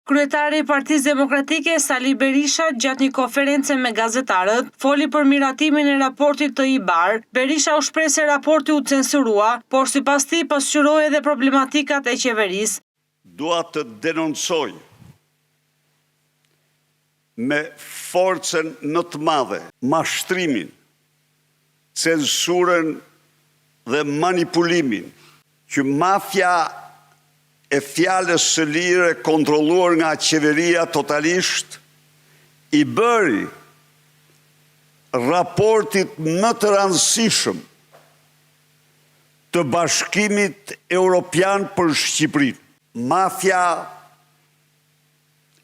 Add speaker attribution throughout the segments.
Speaker 1: Kryetari i Partisë Demokratike Sali Berisha gjatë një konference me gazetarët foli për miratimin e raportit të IBAR. Berisha u shpreh se raporti u censurua, por sipas tij pasqyroi edhe problematikat e qeverisë.
Speaker 2: Dua të denoncoj me forcën më të madhe mashtrimin, censurën dhe manipulimin që mafia e fjalës së lirë kontrolluar nga qeveria totalisht i bëri raportit më të rëndësishëm të Bashkimit Evropian për Shqipërinë. Mafia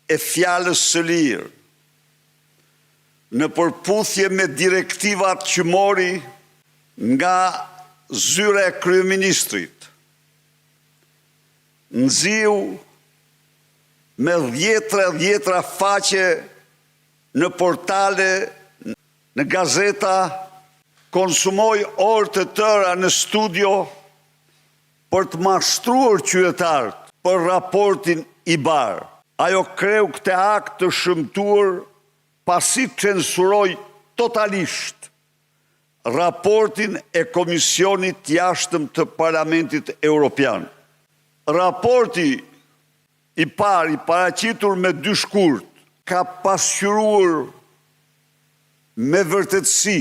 Speaker 2: e fjalës së lirë në përputhje me direktivat që mori nga zyra e kryeministrit, nxiu me dhjetra faqe në portale, në gazeta, konsumoi orë të tëra në studio për të mashtruar qytetarët për raportin IBAR. Ajo kreu këtë akt të shëmtuar pasi censuroi totalisht raportin e Komisionit Jashtëm të Parlamentit Evropian. Raporti i parë, i paraqitur me 2 shkurt, ka pasqyruar me vërtetësi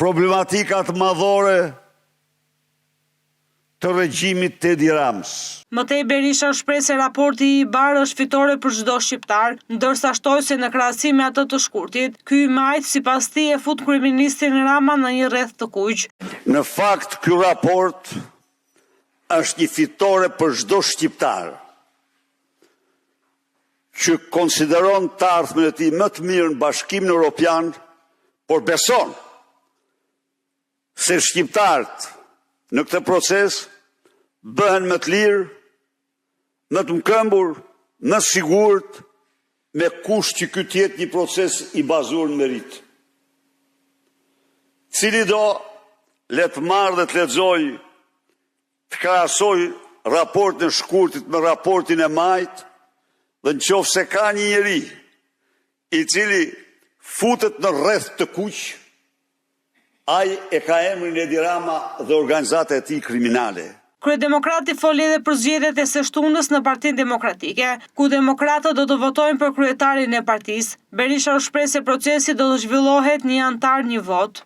Speaker 2: problematikat madhore të regjimit të Edi Ramës.
Speaker 1: Mëtej Berisha shpreh se raporti i IBAR është fitore për çdo shqiptar, ndërsa shtoi se në krahasim me atë të shkurtit, ky i majt sipas tij e fut kryeministrin Rama në një rreth të kuq.
Speaker 2: Në fakt, ky raport është një fitore për çdo shqiptar që konsideron të ardhmen e tij më të mirë në Bashkimin Evropian, por beson se shqiptarët në këtë proces bëhen më të lirë, më të mkëmbur, më sigurt, me kusht që ky të jetë një proces i bazuar në merit. Cili do le të marrë dhe të lexoj, të krahasoj raportin e shkurtit me raportin e majt, dhe nëse ka një njeri i cili futet në rreth të kuq, ai e ka emrin Edi Rama dhe organizata e tij kriminale.
Speaker 1: Kryedemokrati foli edhe për zgjedhjet e së shtunës në Partinë Demokratike, ku demokratët do të votojnë për kryetarin e partisë. Berisha u shpreh se procesi do të zhvillohet një antar një vot.